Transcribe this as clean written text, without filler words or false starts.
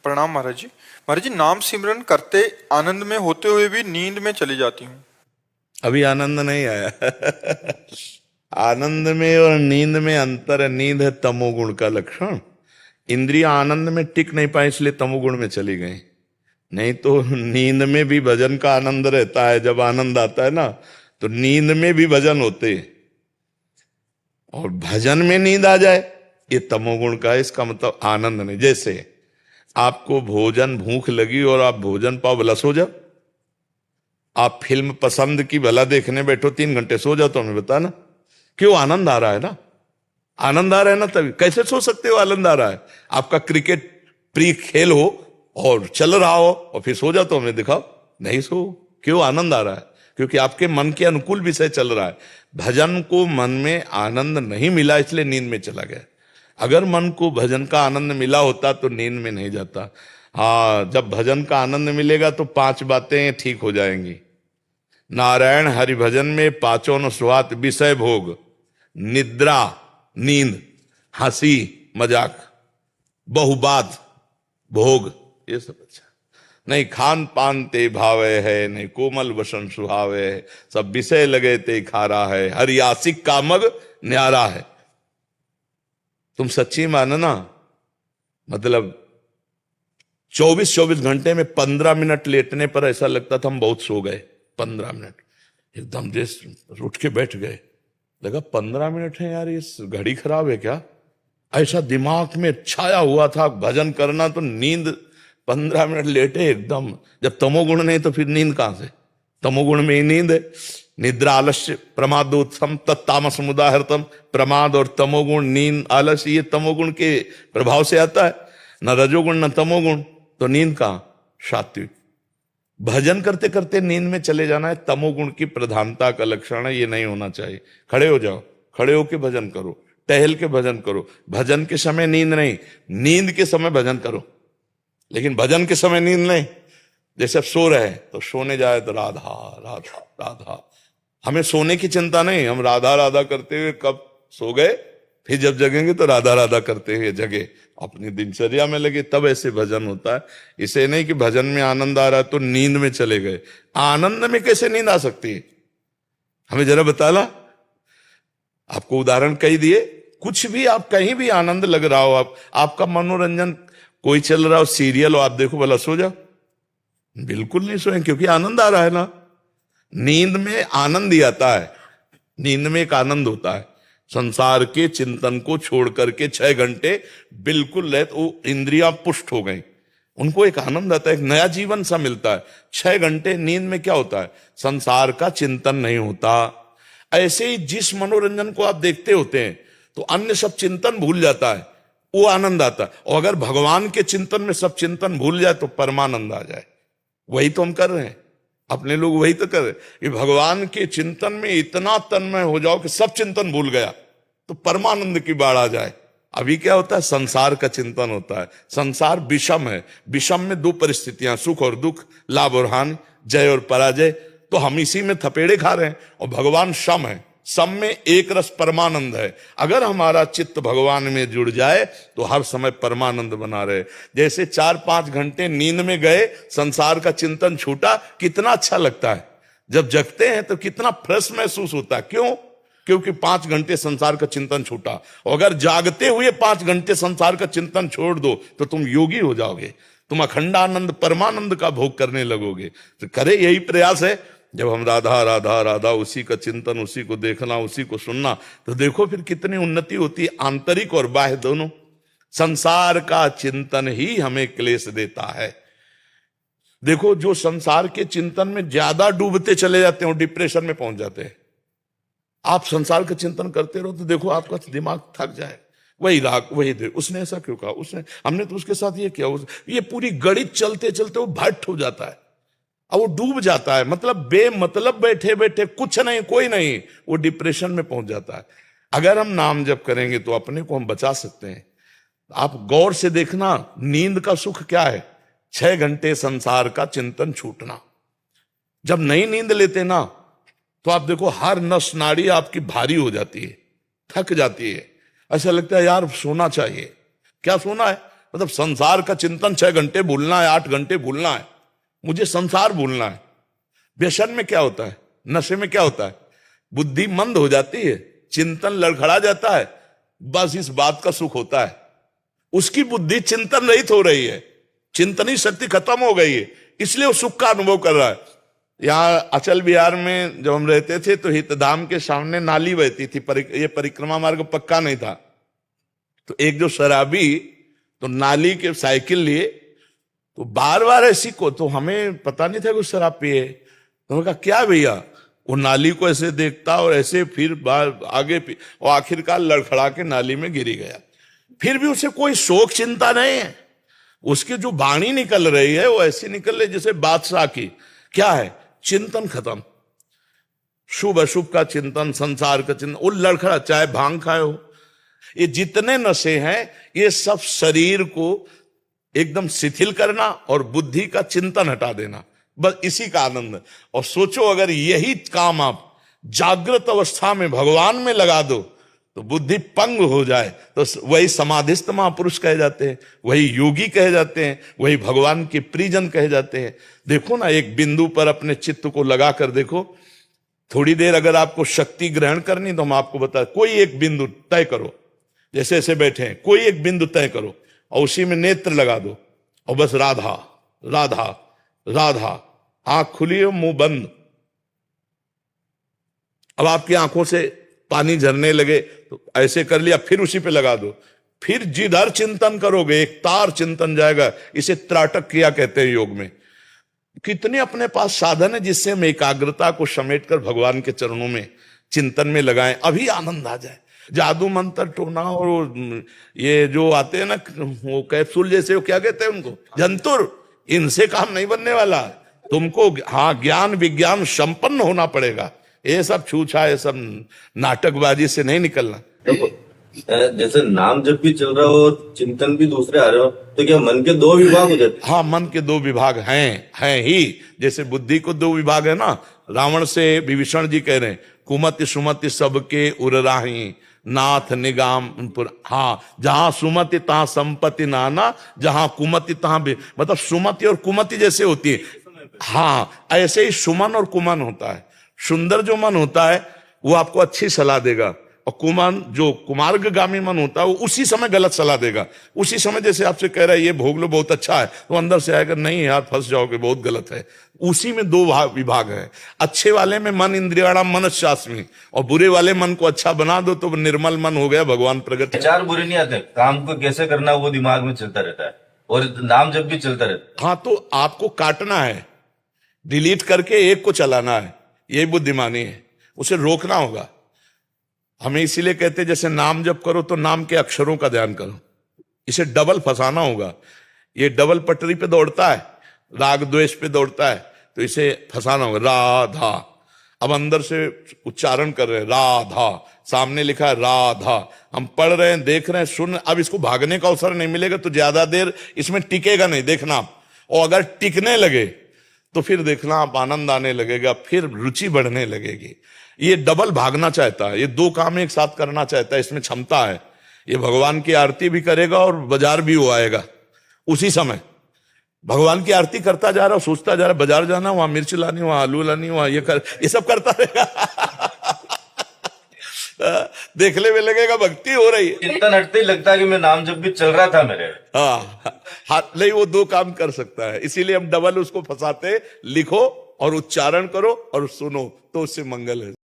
प्रणाम महाराज जी। महाराज जी, नाम सिमरन करते आनंद में होते हुए भी नींद में चली जाती हूँ। अभी आनंद नहीं आया। आनंद में और नींद में अंतर है। नींद है तमोगुण का लक्षण। इंद्रियां आनंद में टिक नहीं पाई, इसलिए तमोगुण में चली गई। नहीं तो नींद में भी भजन का आनंद रहता है। जब आनंद आता है ना, तो नींद में भी भजन होते हैं। और भजन में नींद आ जाए, ये तमोगुण का है। इसका मतलब आनंद नहीं। जैसे आपको भोजन भूख लगी और आप भोजन पाओ, भला सो जाओ। आप फिल्म पसंद की भला देखने बैठो, 3 घंटे सो जाओ, तो हमें बताना क्यों? आनंद आ रहा है ना, आनंद आ रहा है ना। तभी कैसे सो सकते हो? आनंद आ रहा है। आपका क्रिकेट प्रिय खेल हो और चल रहा हो और फिर सो जाओ, तो हमें दिखाओ। नहीं सो, क्यों? आनंद आ रहा है, क्योंकि आपके मन के अनुकूल विषय चल रहा है। भजन को मन में आनंद नहीं मिला, इसलिए नींद में चला गया। अगर मन को भजन का आनंद मिला होता तो नींद में नहीं जाता। हाँ, जब भजन का आनंद मिलेगा तो 5 बातें ठीक हो जाएंगी। नारायण हरि भजन में 5 न सुहात विषय भोग, निद्रा नींद, हंसी मजाक, बहुबात भोग, ये सब अच्छा नहीं। खान पान ते भावे है, नहीं कोमल वसन सुहावे है, सब विषय लगे ते खारा है, हरि आशिक कामग न्यारा है। तुम सच्ची मानना, मतलब 24 घंटे में 15 मिनट लेटने पर ऐसा लगता था हम बहुत सो गए। 15 मिनट एकदम जैसे उठ के बैठ गए, लगा 15 मिनट है यार, ये घड़ी खराब है क्या? ऐसा दिमाग में छाया हुआ था भजन करना। तो नींद 15 मिनट लेटे एकदम। जब तमोगुण नहीं तो फिर नींद कहां से? तमोगुण में ही नींद है। निद्रा आलस्य प्रमादोत्थम तत्तामस मुदाहृतम। प्रमाद और तमोगुण, नींद आलस्य, ये तमोगुण के प्रभाव से आता है। न रजोगुण न तमोगुण, तो नींद कहां? सात्विक। भजन करते करते नींद में चले जाना है, तमोगुण की प्रधानता का लक्षण है। ये नहीं होना चाहिए। खड़े हो जाओ, खड़े होके भजन करो, टहल के भजन करो। भजन के समय नींद नहीं, नींद के समय भजन करो, लेकिन भजन के समय नींद नहीं। जैसे अब सो रहे हैं तो सोने जाए तो राधा राधा राधा, हमें सोने की चिंता नहीं। हम राधा राधा करते हुए कब सो गए, फिर जब जगेंगे तो राधा राधा करते हुए जगे, अपनी दिनचर्या में लगे, तब ऐसे भजन होता है। इसे नहीं कि भजन में आनंद आ रहा है तो नींद में चले गए। आनंद में कैसे नींद आ सकती है? हमें जरा बताला। आपको उदाहरण कही दिए। कुछ भी आप कहीं भी आनंद लग रहा हो, आपका मनोरंजन कोई चल रहा हो, सीरियल हो, आप देखो, भला सो जाओ? बिल्कुल नहीं सोएं, क्योंकि आनंद आ रहा है ना। नींद में आनंद ही आता है। नींद में एक आनंद होता है। संसार के चिंतन को छोड़ करके 6 घंटे बिल्कुल रहे तो इंद्रियां पुष्ट हो गई, उनको एक आनंद आता है, एक नया जीवन सा मिलता है। 6 घंटे नींद में क्या होता है? संसार का चिंतन नहीं होता। ऐसे ही जिस मनोरंजन को आप देखते होते हैं तो अन्य सब चिंतन भूल जाता है, वो आनंद आता है। और अगर भगवान के चिंतन में सब चिंतन भूल जाए तो परमानंद आ जाए। वही तो हम कर रहे हैं, अपने लोग वही तो कर रहे हैं कि भगवान के चिंतन में इतना तन्मय हो जाओ कि सब चिंतन भूल गया तो परमानंद की बाढ़ आ जाए। अभी क्या होता है? संसार का चिंतन होता है। संसार विषम है। विषम में 2 परिस्थितियां, सुख और दुख, लाभ और हानि, जय और पराजय। तो हम इसी में थपेड़े खा रहे हैं। और भगवान सम है, सम में एक रस परमानंद है। अगर हमारा चित्त भगवान में जुड़ जाए तो हर समय परमानंद बना रहे। जैसे 4-5 घंटे नींद में गए, संसार का चिंतन छूटा, कितना अच्छा लगता है। जब जगते हैं तो कितना फ्रेश महसूस होता है। क्यों? क्योंकि 5 घंटे संसार का चिंतन छूटा। और अगर जागते हुए 5 घंटे संसार का चिंतन छोड़ दो तो तुम योगी हो जाओगे, तुम अखंडानंद परमानंद का भोग करने लगोगे। तो करे, यही प्रयास है। जब हम राधा राधा राधा, उसी का चिंतन, उसी को देखना, उसी को सुनना, तो देखो फिर कितनी उन्नति होती है, आंतरिक और बाह्य दोनों। संसार का चिंतन ही हमें क्लेश देता है। देखो, जो संसार के चिंतन में ज्यादा डूबते चले जाते हैं, डिप्रेशन में पहुंच जाते हैं। आप संसार का चिंतन करते रहो तो देखो आपका दिमाग थक जाए। वही राग, वही दे, उसने ऐसा क्यों कहा, उसने, हमने तो उसके साथ ये किया, ये पूरी गणित चलते चलते वो भट्ट हो जाता है। अब वो डूब जाता है, मतलब बेमतलब बैठे बैठे कुछ नहीं, कोई नहीं, वो डिप्रेशन में पहुंच जाता है। अगर हम नाम जप करेंगे तो अपने को हम बचा सकते हैं। आप गौर से देखना, नींद का सुख क्या है? 6 घंटे संसार का चिंतन छूटना। जब नई नींद लेते ना तो आप देखो हर नस नाड़ी आपकी भारी हो जाती है, थक जाती है। ऐसा लगता है यार सोना चाहिए। क्या सोना है? मतलब संसार का चिंतन 6 घंटे भूलना है, 8 घंटे भूलना है, मुझे संसार भूलना है। व्यसन में क्या होता है, नशे में क्या होता है, बुद्धि मंद हो जाती है, चिंतन लड़खड़ा जाता है, बस इस बात का सुख होता है। उसकी बुद्धि चिंतन रहित हो रही है, चिंतनी शक्ति खत्म हो गई है, इसलिए वो सुख का अनुभव कर रहा है। यहाँ अचल बिहार में जब हम रहते थे तो हितधाम के सामने नाली बहती थी, ये परिक्रमा मार्ग पक्का नहीं था। तो एक जो शराबी तो नाली के साइकिल लिए, तो बार बार ऐसी को, तो हमें पता नहीं था कि शराब पिए। तो हमने कहा क्या भैया, वो नाली को ऐसे देखता और ऐसे फिर बार आगे और आखिरकार लड़खड़ा के नाली में गिरी गया। फिर भी उसे कोई शोक चिंता नहीं है, उसकी जो वाणी निकल रही है वो ऐसी निकल रही जैसे बादशाह की। क्या है, चिंतन खत्म, शुभ अशुभ का चिंतन, संसार का चिंतन, वो लड़खड़ा, चाहे भांग खाए हो। ये जितने नशे हैं ये सब शरीर को एकदम शिथिल करना और बुद्धि का चिंतन हटा देना, बस इसी का आनंद है। और सोचो अगर यही काम आप जागृत अवस्था में भगवान में लगा दो तो बुद्धि पंग हो जाए, तो वही समाधिस्थ महापुरुष कहे जाते हैं, वही योगी कहे जाते हैं, वही भगवान के प्रियजन कहे जाते हैं। देखो ना, एक बिंदु पर अपने चित्त को लगा कर देखो। थोड़ी देर अगर आपको शक्ति ग्रहण करनी तो हम आपको बता, कोई एक बिंदु तय करो, जैसे ऐसे बैठे हैं, कोई एक बिंदु तय करो और उसी में नेत्र लगा दो और बस राधा राधा राधा, आंख खुली हो मुंह बंद। अब आपकी आंखों से पानी झरने लगे तो ऐसे कर लिया, फिर उसी पे लगा दो, फिर जिधर चिंतन करोगे एक तार चिंतन जाएगा। इसे त्राटक क्रिया कहते हैं योग में। कितने अपने पास साधन है जिससे हम एकाग्रता को समेटकर भगवान के चरणों में चिंतन में लगाएं, अभी आनंद आ जाए। जादू मंत्र टोना और ये जो आते हैं ना वो कैप्सूल जैसे, वो क्या कहते हैं उनको, जंतुर, इनसे काम नहीं बनने वाला। तुमको हाँ ज्ञान विज्ञान संपन्न होना पड़ेगा। ये सब छूछा, ये सब नाटकबाजी से नहीं निकलना। जैसे नाम जब भी चल रहा हो, चिंतन भी दूसरे आ रहे हो, तो क्या मन के 2 विभाग हो जाते? हाँ, मन के 2 विभाग हैं ही। जैसे बुद्धि को 2 विभाग है ना, रावण से विभीषण जी कह रहे हैं, कुमति सुमति सबके उरराही नाथ निगाम। हाँ, जहां सुमति तहां संपत्ति नाना, जहां कुमति तहां, मतलब सुमति और कुमति जैसे होती है, हाँ ऐसे ही सुमन और कुमन होता है। सुंदर जो मन होता है वो आपको अच्छी सलाह देगा, और कुमन जो कुमार्गगामी मन होता है वो उसी समय गलत सलाह देगा। उसी समय जैसे आपसे कह रहा है ये भोग लो बहुत अच्छा है, तो अंदर से आएगा नहीं यार फंस जाओगे बहुत गलत है। उसी में 2 विभाग है। अच्छे वाले में मन इंद्रियाणाम मनश्चास्मि, और बुरे वाले मन को अच्छा बना दो तो निर्मल मन हो गया, भगवान प्रगट। विचार बुरे नहीं आते, काम को कैसे करना वो दिमाग में चलता रहता है, और नाम जब भी चलता रहता है। हाँ, तो आपको काटना है, डिलीट करके एक को चलाना है, यही बुद्धिमानी है। उसे रोकना होगा। हमें इसीलिए कहते हैं जैसे नाम जप करो तो नाम के अक्षरों का ध्यान करो, इसे डबल फंसाना होगा। ये डबल पटरी पे दौड़ता है, राग द्वेष पे दौड़ता है, तो इसे फंसाना होगा। राधा, अब अंदर से उच्चारण कर रहे हैं राधा, सामने लिखा है राधा, हम पढ़ रहे हैं, देख रहे हैं, सुन। अब इसको भागने का अवसर नहीं मिलेगा तो ज्यादा देर इसमें टिकेगा नहीं, देखना आप। और अगर टिकने लगे तो फिर देखना आप आनंद आने लगेगा, फिर रुचि बढ़ने लगेगी। ये डबल भागना चाहता है, ये 2 काम एक साथ करना चाहता है, इसमें क्षमता है। ये भगवान की आरती भी करेगा और बाजार भी वो आएगा उसी समय। भगवान की आरती करता जा रहा, सोचता जा रहा, बाजार जाना, वहां मिर्च लानी, वहां आलू लानी, वहां ये सब करता रहेगा। देखने में लगेगा भक्ति हो रही है, चिंतन हटते ही लगता है कि मैं नाम जब भी चल रहा था मेरे। हाँ, नहीं वो 2 काम कर सकता है, इसीलिए हम डबल उसको फंसाते। लिखो और उच्चारण करो और सुनो तो उससे मंगल है।